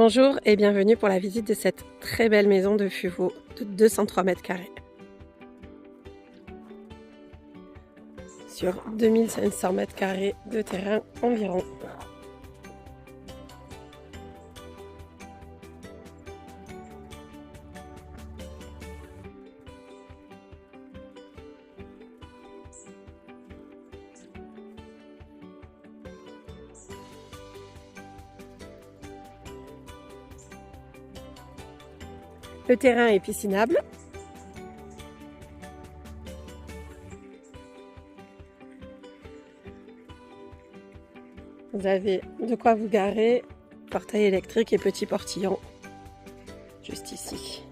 Bonjour et bienvenue pour la visite de cette très belle maison de Fuveau de 203 mètres carrés. Sur 2500 mètres carrés de terrain environ. Le terrain est piscinable. Vous avez de quoi vous garer, portail électrique et petit portillon juste ici.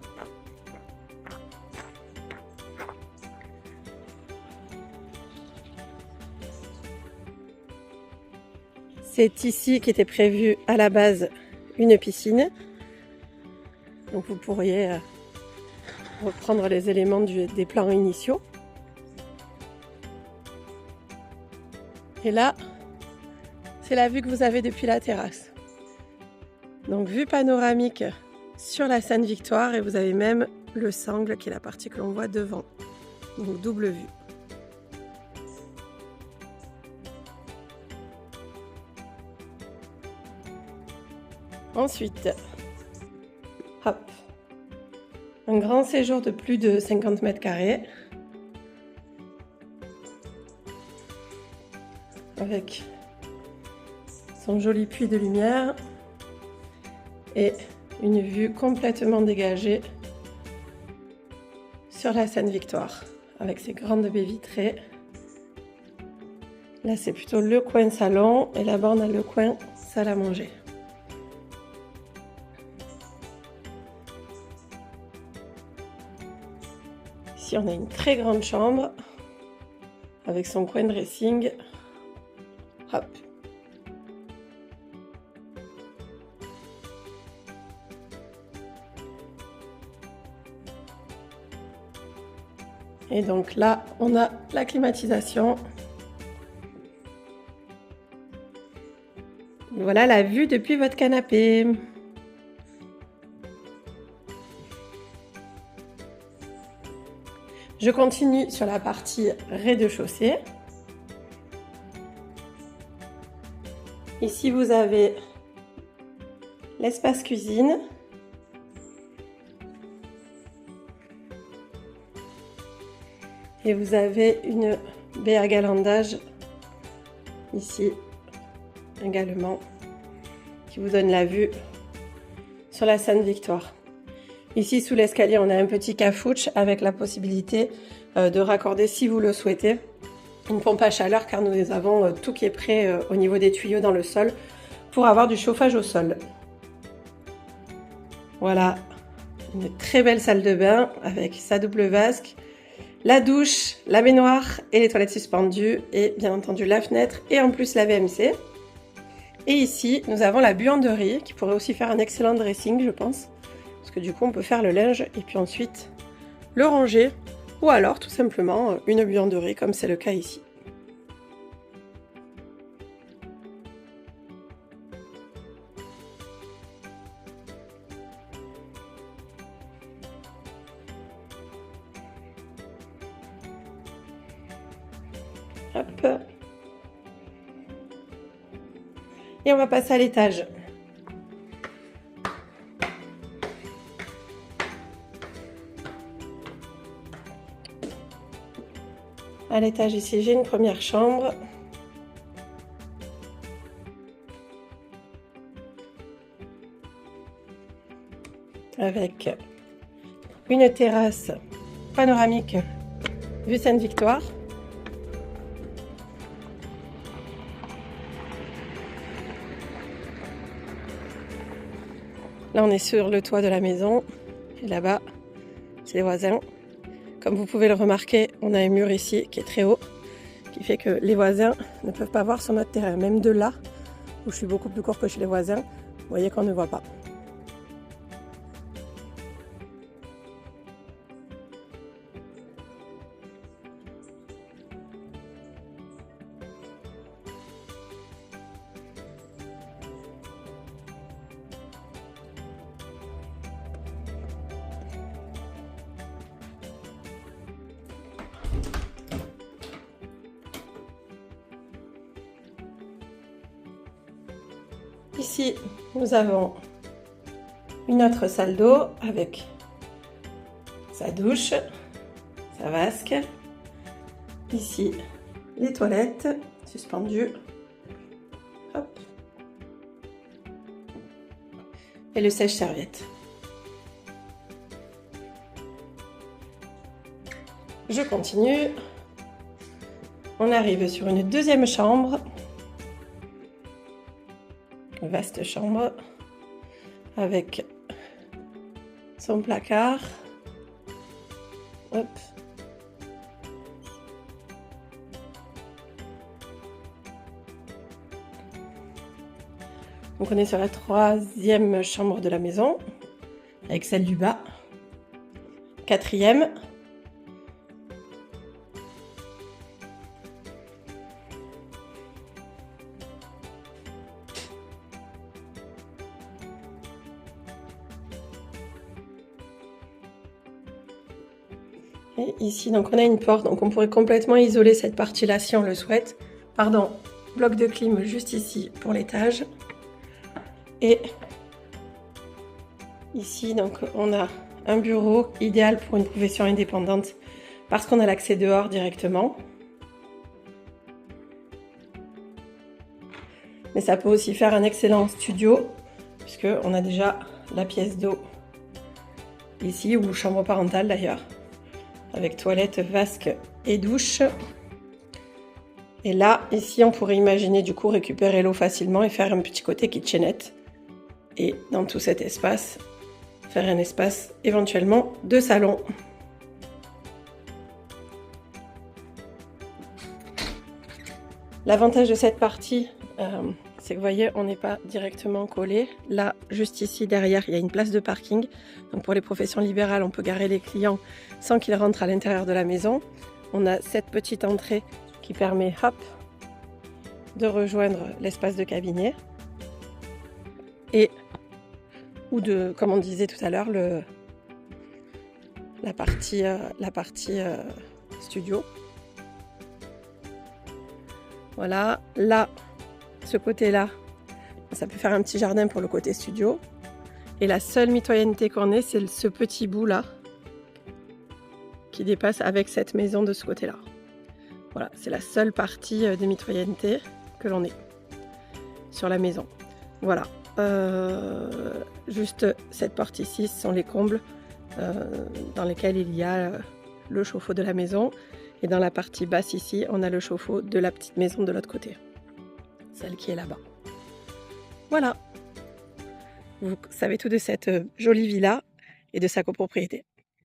C'est ici qu'était prévu à la base une piscine. Donc vous pourriez reprendre les éléments des plans initiaux. Et là, c'est la vue que vous avez depuis la terrasse. Donc vue panoramique sur la Sainte-Victoire et vous avez même le sangle qui est la partie que l'on voit devant. Donc double vue. Ensuite, hop, un grand séjour de plus de 50 mètres carrés avec son joli puits de lumière et une vue complètement dégagée sur la Sainte-Victoire avec ses grandes baies vitrées. Là, c'est plutôt le coin salon et là-bas, on a le coin salle à manger. Ici, on a une très grande chambre avec son coin dressing. Hop. Et donc là, on a la climatisation. Voilà la vue depuis votre canapé. Je continue sur la partie rez-de-chaussée. Ici, vous avez l'espace cuisine. Et vous avez une baie à galandage ici également qui vous donne la vue sur la Sainte-Victoire. Ici, sous l'escalier, on a un petit cafouche avec la possibilité de raccorder, si vous le souhaitez, une pompe à chaleur car nous avons tout qui est prêt au niveau des tuyaux dans le sol pour avoir du chauffage au sol. Voilà, une très belle salle de bain avec sa double vasque, la douche, la baignoire et les toilettes suspendues et bien entendu la fenêtre et en plus la VMC. Et ici, nous avons la buanderie qui pourrait aussi faire un excellent dressing, je pense. Parce que du coup, on peut faire le linge et puis ensuite le ranger. Ou alors, tout simplement, une buanderie comme c'est le cas ici. Hop. Et on va passer à l'étage. À l'étage ici, j'ai une première chambre. Avec une terrasse panoramique vue Sainte-Victoire. Là, on est sur le toit de la maison. Et là-bas, c'est les voisins. Comme vous pouvez le remarquer, on a un mur ici qui est très haut, qui fait que les voisins ne peuvent pas voir sur notre terrain. Même de là, où je suis beaucoup plus court que chez les voisins, vous voyez qu'on ne voit pas. ici, nous avons une autre salle d'eau avec sa douche, sa vasque. Ici, les toilettes suspendues. Hop. Et le sèche-serviette. Je continue. On arrive sur une deuxième chambre. Une vaste chambre avec son placard. Hop. Donc on est sur la troisième chambre de la maison, avec celle du bas. Quatrième. Et ici, donc on a une porte, donc on pourrait complètement isoler cette partie-là si on le souhaite. Pardon, bloc de clim juste ici pour l'étage. Et ici, donc on a un bureau idéal pour une profession indépendante parce qu'on a l'accès dehors directement. Mais ça peut aussi faire un excellent studio puisque on a déjà la pièce d'eau ici, ou chambre parentale d'ailleurs, avec toilette, vasque et douche. Et là, ici, on pourrait imaginer du coup récupérer l'eau facilement et faire un petit côté kitchenette. Et dans tout cet espace, faire un espace éventuellement de salon. L'avantage de cette partie, c'est que vous voyez, on n'est pas directement collé. Là, juste ici, derrière, il y a une place de parking. Donc pour les professions libérales, on peut garer les clients sans qu'ils rentrent à l'intérieur de la maison. On a cette petite entrée qui permet, hop, de rejoindre l'espace de cabinet. Et ou de, comme on disait tout à l'heure, la partie studio. Voilà, là, ce côté-là, ça peut faire un petit jardin pour le côté studio. Et la seule mitoyenneté qu'on ait, c'est ce petit bout-là qui dépasse avec cette maison de ce côté-là. Voilà, c'est la seule partie de mitoyenneté que l'on ait sur la maison. Voilà. Juste cette partie ici, ce sont les combles dans lesquels il y a le chauffe-eau de la maison, et dans la partie basse ici on a le chauffe-eau de la petite maison de l'autre côté, celle qui est là-bas. Voilà, vous savez tout de cette jolie villa et de sa copropriété.